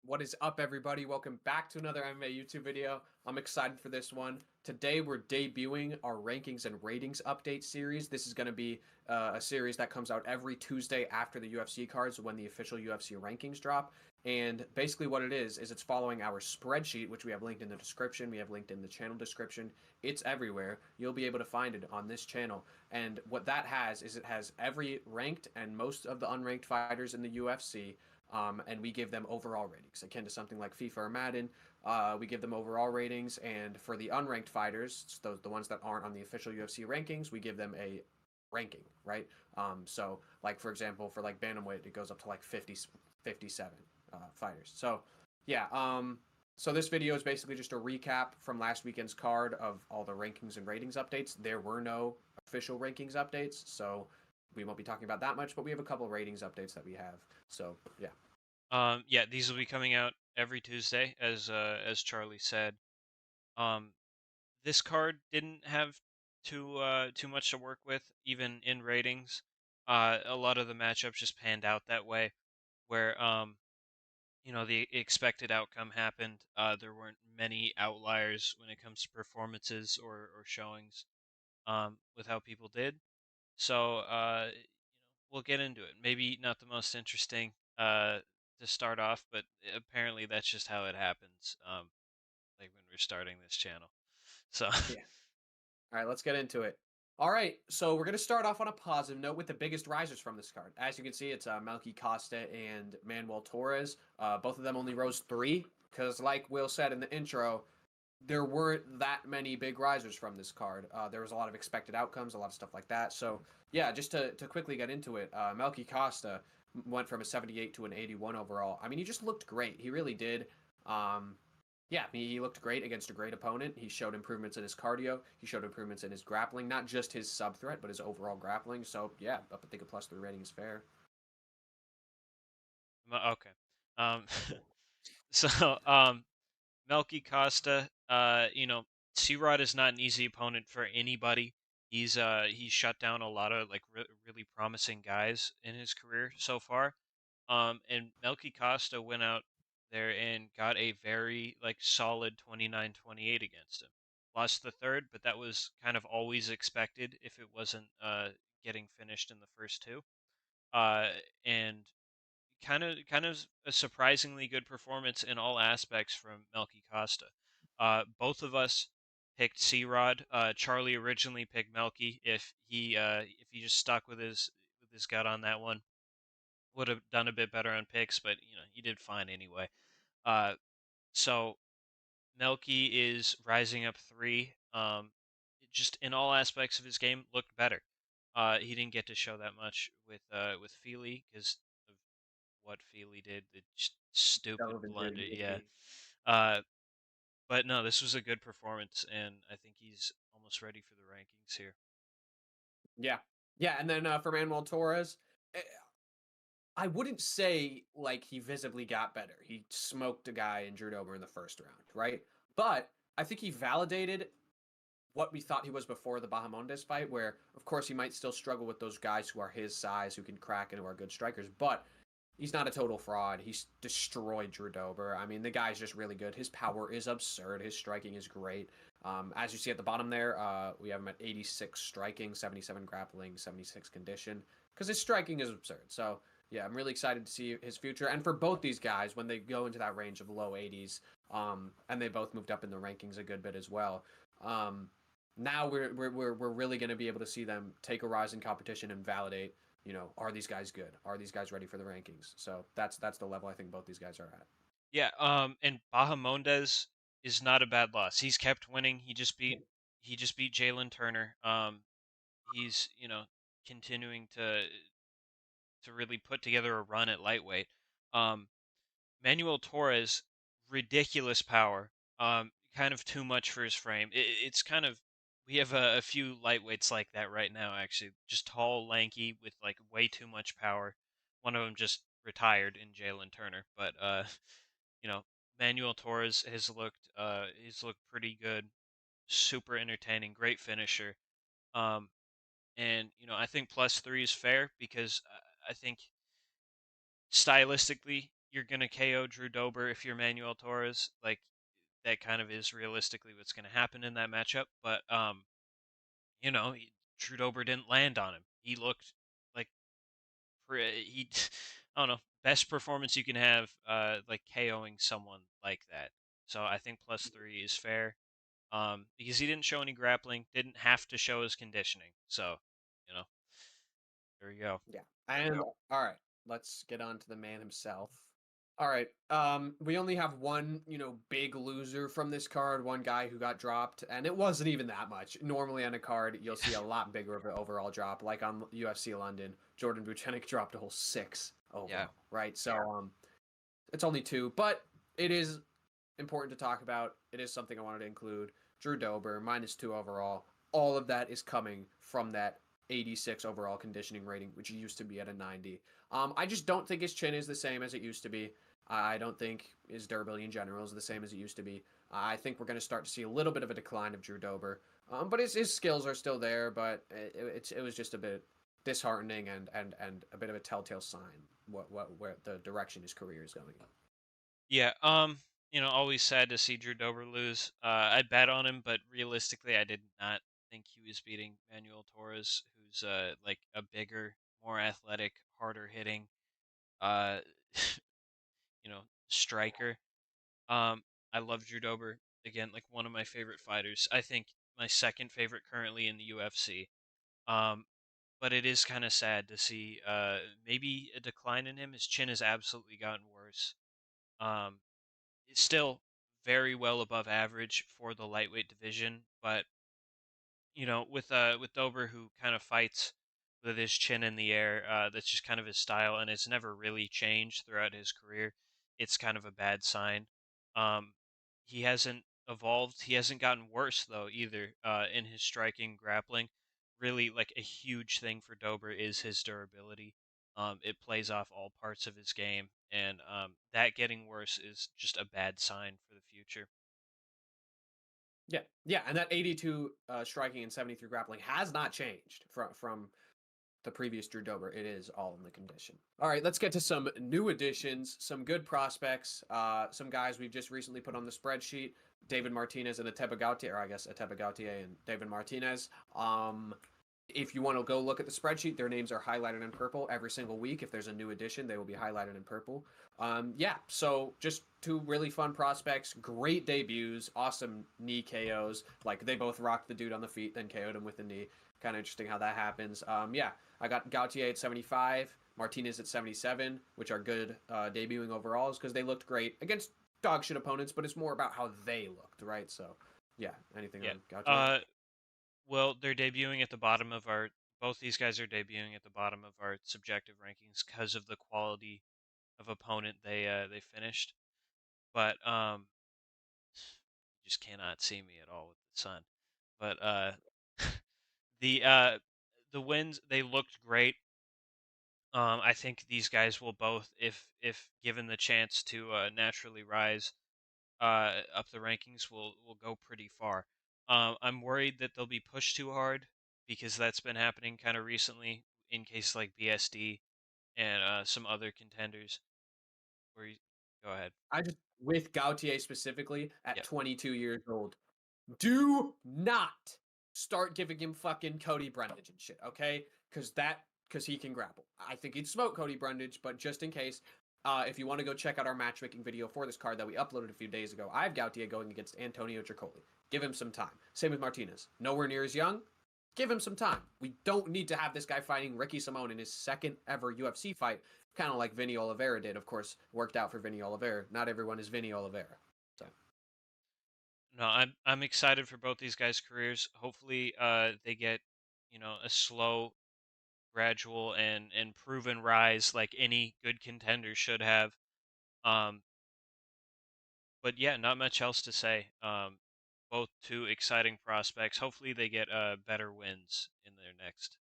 What is up, everybody? Welcome back to another MMA YouTube video. I'm excited for this one. Today, we're debuting our rankings and ratings update series. This is going to be a series that comes out every Tuesday after the UFC cards when the official UFC rankings drop. And basically, what it is it's following our spreadsheet, which we have linked in the description. We have linked in the channel description. It's everywhere. You'll be able to find it on this channel. And what that has is it has every ranked and most of the unranked fighters in the UFC, and we give them overall ratings, akin to something like FIFA or Madden. We give them overall ratings, and for the unranked fighters, the ones that aren't on the official UFC rankings, we give them a ranking, right? So, like for example, for like bantamweight, it goes up to like 50, 57 fighters. So, yeah. So this video is basically just a recap from last weekend's card of all the rankings and ratings updates. There were no official rankings updates, so we won't be talking about that much, but we have a couple ratings updates that we have. So yeah. Yeah, these will be coming out every Tuesday, as Charlie said. Um, this card didn't have too much to work with, even in ratings. A lot of the matchups just panned out that way, where the expected outcome happened. There weren't many outliers when it comes to performances or showings with how people did. So we'll get into it. Maybe not the most interesting to start off, but apparently that's just how it happens. Like when we're starting this channel. So Yeah. All right, let's get into it. All right, so we're going to start off on a positive note with the biggest risers from this card. As you can see, it's Melky Costa and Manuel Torres. Both of them only rose three because, like Will said in the intro, there weren't that many big risers from this card. There was a lot of expected outcomes, a lot of stuff like that. So, yeah, just to quickly get into it, Melky Costa went from a 78 to an 81 overall. I mean, he just looked great. He really did. Um, yeah, he looked great against a great opponent. He showed improvements in his cardio. He showed improvements in his grappling, not just his sub threat, but his overall grappling. So, yeah, I think a +3 rating is fair. okay. Um, Yeah. so Melky Costa, C-Rod is not an easy opponent for anybody. He's shut down a lot of like really promising guys in his career so far. And Melky Costa went out there and got a very like solid 29-28 against him. Lost the third, but that was kind of always expected if it wasn't getting finished in the first two. And kind of a surprisingly good performance in all aspects from Melky Costa. Both of us picked C-Rod. Charlie originally picked Melky. If he just stuck with his gut on that one, would have done a bit better on picks, but he did fine anyway. Uh, so Melky is rising up three. Just in all aspects of his game, looked better. He didn't get to show that much with Feely because what Feely did, the stupid Sullivan blunder. did Yeah. be. Uh, but no, this was a good performance, and I think he's almost ready for the rankings here. Yeah. Yeah, and then for Manuel Torres, eh, I wouldn't say like he visibly got better. He smoked a guy in Drew Dober in the first round, right? But I think he validated what we thought he was before the Bahamondes fight, where of course he might still struggle with those guys who are his size, who can crack and who are good strikers, but he's not a total fraud. He's destroyed Drew Dober. I mean, the guy's just really good. His power is absurd. His striking is great. As you see at the bottom there, we have him at 86 striking, 77 grappling, 76 condition, because his striking is absurd. So, yeah, I'm really excited to see his future. And for both these guys, when they go into that range of low 80s, and they both moved up in the rankings a good bit as well. Now we're really going to be able to see them take a rise in competition and validate, are these guys good? Are these guys ready for the rankings? So that's the level I think both these guys are at. Yeah. And Bahamondes is not a bad loss. He's kept winning. He just beat Jalen Turner. He's continuing to really put together a run at lightweight. Um, Manuel Torres, ridiculous power. Kind of too much for his frame. It's kind of we have a few lightweights like that right now. Actually, just tall, lanky, with like way too much power. One of them just retired in Jalen Turner, but you know, Manuel Torres he's looked pretty good. Super entertaining, great finisher. Um, and I think +3 is fair because I think stylistically you're gonna KO Drew Dober if you're Manuel Torres. Like that kind of is realistically what's gonna happen in that matchup. But you know, Drew Dober didn't land on him. He looked like he I don't know, best performance you can have, like KOing someone like that. So I think +3 is fair. Because he didn't show any grappling, didn't have to show his conditioning. So, you know, there you go. Yeah. And all right, let's get on to the man himself. All right. We only have one, big loser from this card, one guy who got dropped, and it wasn't even that much. Normally on a card, you'll see a lot bigger of an overall drop, like on UFC London. Jordan Buchenik dropped a whole 6 Yeah. overall, right? So it's only two, but it is important to talk about. It is something I wanted to include. Drew Dober, -2 overall. All of that is coming from that 86 overall conditioning rating, which used to be at a 90. I just don't think his chin is the same as it used to be. I don't think his durability in general is the same as it used to be. I think we're going to start to see a little bit of a decline of Drew Dober. But his skills are still there, but it was just a bit disheartening and a bit of a telltale sign where the direction his career is going. Yeah. Always sad to see Drew Dober lose. I bet on him, but realistically, I did not think he was beating Manuel Torres, who's like a bigger, more athletic, harder hitting, uh, striker. Um, I love Drew Dober. Again, like one of my favorite fighters. I think my second favorite currently in the UFC. Um, but it is kind of sad to see maybe a decline in him. His chin has absolutely gotten worse. Um, it's still very well above average for the lightweight division, but with Dober who kind of fights with his chin in the air, that's just kind of his style, and it's never really changed throughout his career. It's kind of a bad sign. Um, he hasn't evolved. He hasn't gotten worse though either in his striking, grappling. Really, like a huge thing for Dober is his durability. It plays off all parts of his game, and that getting worse is just a bad sign for the future. Yeah, yeah, and that 82 striking and 73 grappling has not changed from the previous Drew Dober. It is all in the condition. All right, let's get to some new additions, some good prospects, some guys we've just recently put on the spreadsheet. David Martinez and Ateba Gautier, or I guess Ateba Gautier and David Martinez. If you want to go look at the spreadsheet, their names are highlighted in purple every single week. If there's a new addition, they will be highlighted in purple. Yeah, so just two really fun prospects, great debuts, awesome knee KOs. Like they both rocked the dude on the feet, then KO'd him with the knee. Kind of interesting how that happens. Yeah, I got Gautier at 75, Martinez at 77, which are good debuting overalls because they looked great against dog shit opponents, but it's more about how they looked, right? So, yeah, anything Yeah. on Gautier? Uh, Well, they're debuting at the bottom of our. Both these guys are debuting at the bottom of our subjective rankings because of the quality of opponent they finished. But you just cannot see me at all with the sun. But the uh, the wins they looked great. I think these guys will both, if given the chance to naturally rise up the rankings, will go pretty far. I'm worried that they'll be pushed too hard because that's been happening kind of recently in cases like BSD and some other contenders. Where you, go ahead. I just with Gautier specifically at Yep. 22 years old. Do not start giving him fucking Cody Brundage and shit, okay? Because he can grapple. I think he'd smoke Cody Brundage, but just in case, if you want to go check out our matchmaking video for this card that we uploaded a few days ago, I have Gautier going against Antonio Tricoli. Give him some time. Same with Martinez. Nowhere near as young. Give him some time. We don't need to have this guy fighting Ricky Simone in his second ever UFC fight, kind of like Vinny Oliveira did. Of course, worked out for Vinny Oliveira. Not everyone is Vinny Oliveira. So. No, I'm excited for both these guys' careers. Hopefully, they get a slow, gradual, and proven rise like any good contender should have. Um, but yeah, not much else to say. Both two exciting prospects. Hopefully, they get better wins in their next.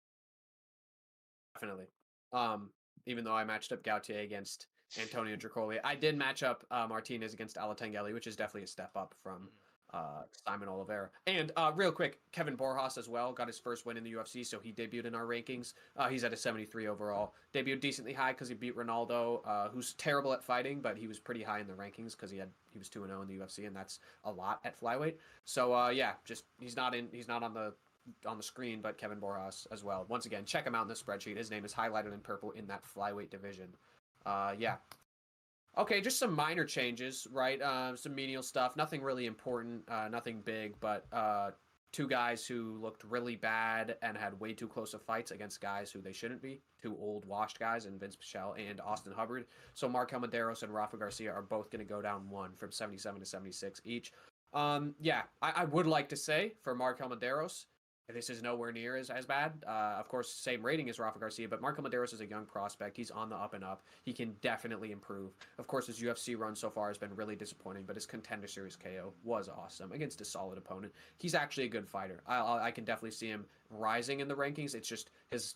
Definitely. Um, Even though I matched up Gautier against Antonio Tricoli, I did match up Martinez against Alatengeli, which is definitely a step up from Mhm. Simon Oliveira. And real quick, Kevin Borjas as well got his first win in the UFC, so he debuted in our rankings. He's at a 73 overall. Debuted decently high because he beat Ronaldo, who's terrible at fighting, but he was pretty high in the rankings because he was 2-0 in the UFC, and that's a lot at flyweight. So yeah, just he's not on the screen, but Kevin Borjas as well. Once again, check him out in the spreadsheet. His name is highlighted in purple in that flyweight division. Yeah, okay, just some minor changes, right? Some menial stuff, nothing really important, nothing big, but two guys who looked really bad and had way too close of fights against guys who they shouldn't be, two old washed guys, and Vince Pichel and Austin Hubbard. So Markel Medeiros and Rafa Garcia are both going to go down one from 77 to 76 each. Yeah, I would like to say for Markel Medeiros, this is nowhere near as bad. Of course, same rating as Rafa Garcia, but Marco Medeiros is a young prospect. He's on the up and up. He can definitely improve. Of course, his UFC run so far has been really disappointing, but his Contender Series KO was awesome against a solid opponent. He's actually a good fighter. I can definitely see him rising in the rankings. It's just his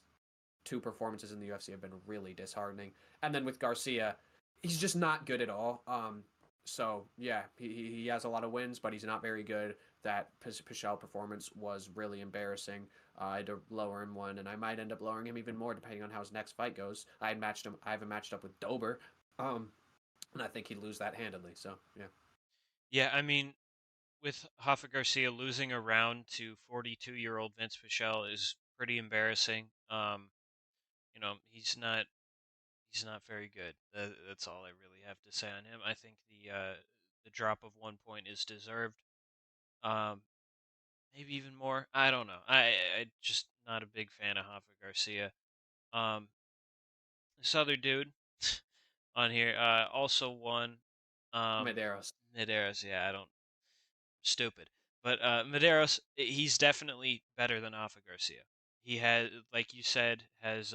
two performances in the UFC have been really disheartening. And then with Garcia, he's just not good at all. So yeah, he has a lot of wins, but he's not very good. That Pichel performance was really embarrassing. I had to lower him one, and I might end up lowering him even more depending on how his next fight goes. I had matched him. I haven't matched up with Dober, um, and I think he'd lose that handily. So yeah, Yeah, I mean, with Hoffa Garcia losing a round to 42-year-old Vince Pichel is pretty embarrassing. He's not very good. That's all I really have to say on him. I think the drop of 1 point is deserved. Um, maybe even more. I don't know. I just not a big fan of Hoffa Garcia. Um, this other dude on here also won. Um, Medeiros. Medeiros. Yeah, I don't. Stupid. But Medeiros, he's definitely better than Hoffa Garcia. He has, like you said, has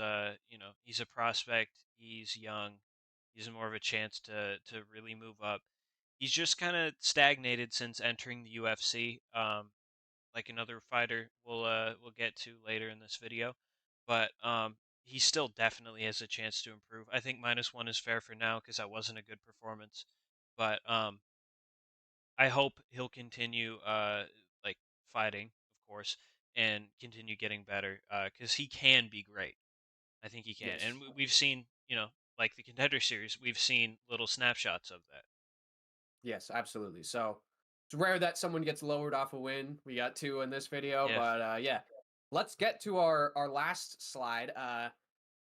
he's a prospect. He's young. He's more of a chance to really move up. He's just kind of stagnated since entering the UFC. Like another fighter we'll get to later in this video, but he still definitely has a chance to improve. I think -1 is fair for now because that wasn't a good performance, but I hope he'll continue like fighting, of course, and continue getting better because he can be great. I think he can, Yes. and we've seen like the Contender Series, we've seen little snapshots of that. Yes, absolutely. So it's rare that someone gets lowered off a win. We got two in this video, Yeah. but yeah, let's get to our last slide.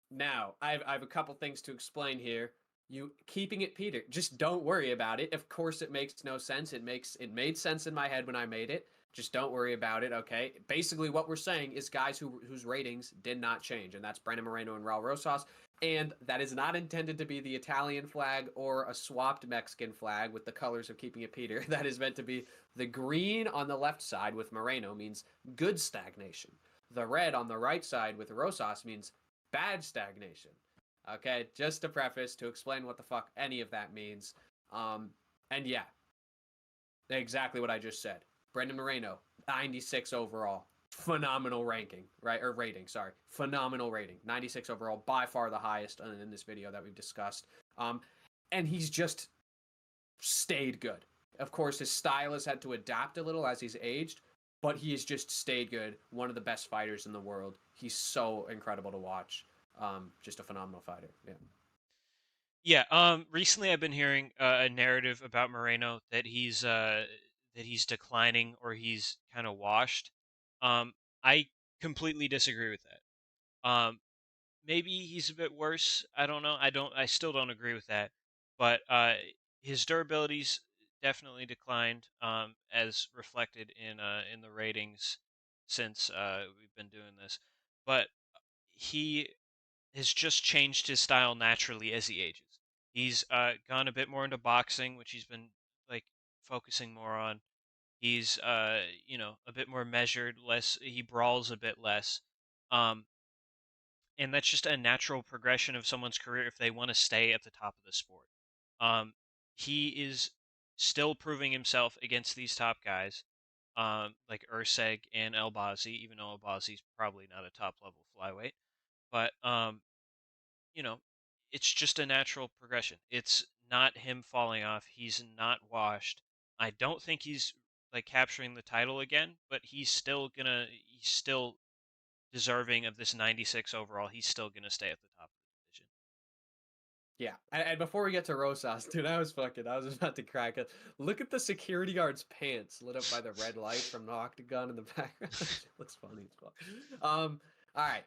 Now, I have a couple things to explain here. You keeping it Peter, just don't worry about it. Of course, it makes no sense. It made sense in my head when I made it. Just don't worry about it, okay? Basically, what we're saying is guys whose ratings did not change, and that's Brandon Moreno and Raul Rosas. And that is not intended to be the Italian flag or a swapped Mexican flag with the colors of keeping it Peter. That is meant to be the green on the left side with Moreno means good stagnation. The red on the right side with Rosas means bad stagnation. Okay, just to preface to explain what the fuck any of that means. Um, and yeah, exactly what I just said. Brendan Moreno, 96 overall. Phenomenal ranking, right? Or rating, sorry. Phenomenal rating. 96 overall, by far the highest in this video that we've discussed. And he's just stayed good. Of course, his style has had to adapt a little as he's aged, but he has just stayed good. One of the best fighters in the world. He's so incredible to watch. Just a phenomenal fighter. Yeah. Yeah, recently I've been hearing a narrative about Moreno that he's declining or he's kind of washed. I completely disagree with that. Maybe he's a bit worse. I don't know. I still don't agree with that. But his durability's definitely declined, as reflected in the ratings since we've been doing this. But he has just changed his style naturally as he ages. He's gone a bit more into boxing, which he's been like focusing more on. He's a bit more measured, less he brawls a bit less. Um, and that's just a natural progression of someone's career if they want to stay at the top of the sport. Um, he is still proving himself against these top guys, like Urseg and Elbazi, even though Elbazi's probably not a top level flyweight. But you know, it's just a natural progression. It's not him falling off. He's not washed. I don't think he's like capturing the title again, but he's still deserving of this 96 overall. He's still gonna stay at the top of the division. Yeah, and before we get to Rosas, dude, I was about to crack it. Look at the security guard's pants lit up by the red light from the octagon in the background. That shit looks funny as fuck. All right,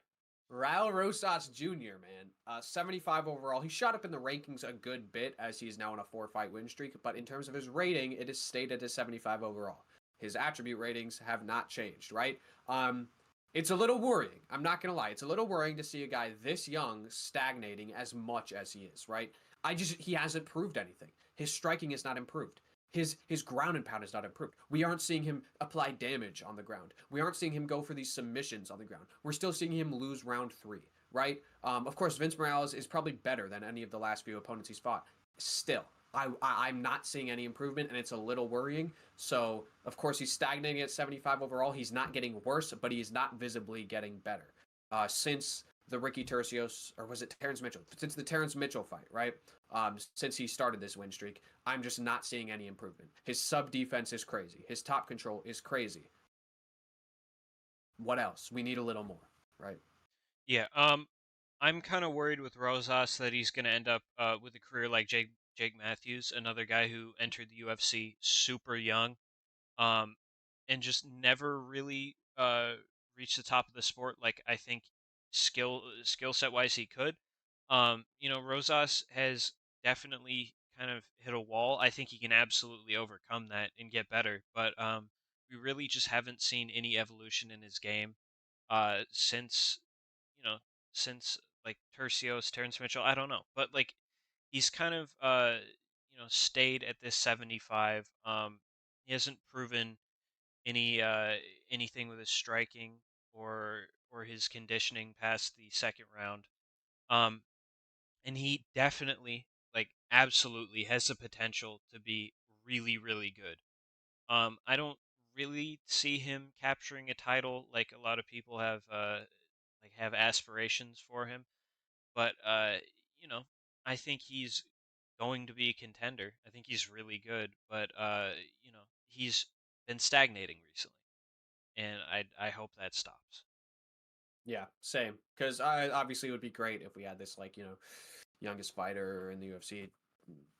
Raul Rosas Jr., man, 75 overall. He shot up in the rankings a good bit as he's now on a 4-fight win streak, but in terms of his rating, it is stated as 75 overall. His attribute ratings have not changed, right? It's a little worrying. I'm not going to lie. It's a little worrying to see a guy this young stagnating as much as he is, right? He hasn't proved anything. His striking is not improved. His ground and pound is not improved. We aren't seeing him apply damage on the ground. We aren't seeing him go for these submissions on the ground. We're still seeing him lose round 3, right? Of course, Vince Morales is probably better than any of the last few opponents he's fought. Still, I'm not seeing any improvement, and it's a little worrying. So, of course, he's stagnating at 75 overall. He's not getting worse, but he's not visibly getting better. Since the Ricky Tercios, or was it Terrence Mitchell? Since the Terrence Mitchell fight, right? Since he started this win streak, I'm just not seeing any improvement. His sub defense is crazy. His top control is crazy. What else? We need a little more, right? Yeah, I'm kind of worried with Rosas that he's going to end up with a career like Jake Matthews, another guy who entered the UFC super young, um, and just never really reached the top of the sport. Like I think skill set wise he could. Rosas has definitely kind of hit a wall. I think he can absolutely overcome that and get better, but we really just haven't seen any evolution in his game since you know, since like Tercios, Terrence Mitchell, I don't know, but like he's kind of stayed at this 75. He hasn't proven anything with his striking or his conditioning past the second round. Um, and he definitely absolutely has the potential to be really really good. I don't really see him capturing a title like a lot of people have aspirations for him. But you know, I think he's going to be a contender. I think he's really good, but he's been stagnating recently, and I hope that stops. Yeah, same. Because I obviously it would be great if we had this youngest fighter in the UFC,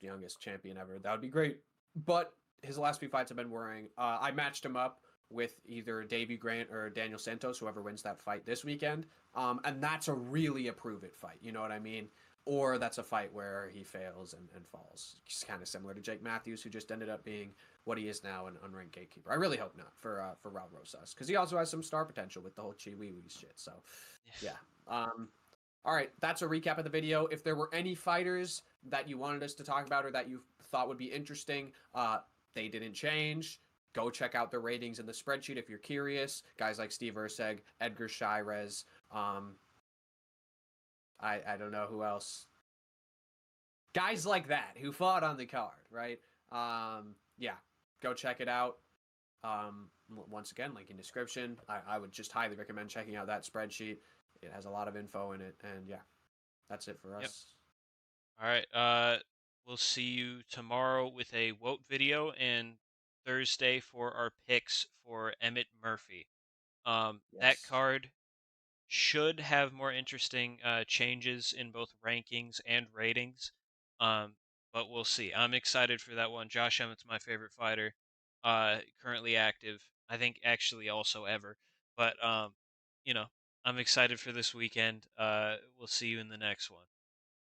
youngest champion ever. That would be great. But his last few fights have been worrying. I matched him up with either Davey Grant or Daniel Santos, whoever wins that fight this weekend. And that's a really a prove it fight. You know what I mean? Or that's a fight where he fails and falls. It's kind of similar to Jake Matthews, who just ended up being what he is now, an unranked gatekeeper. I really hope not for Raul Rosas, because he also has some star potential with the whole Chiwi shit. So, yeah. All right, that's a recap of the video. If there were any fighters that you wanted us to talk about or that you thought would be interesting, they didn't change. Go check out the ratings in the spreadsheet if you're curious. Guys like Steve Urseg, Edgar Shirez, I don't know who else. Guys like that who fought on the card, right? Yeah, go check it out. Once again, link in description. I would just highly recommend checking out that spreadsheet. It has a lot of info in it, and yeah, that's it for Yep. us. All right. We'll see you tomorrow with a Wote video and Thursday for our picks for Emmett Murphy. That Yes. card should have more interesting changes in both rankings and ratings. Um, but we'll see. I'm excited for that one. Josh Emmett's my favorite fighter, currently active. I think actually also ever. But you know, I'm excited for this weekend. We'll see you in the next one.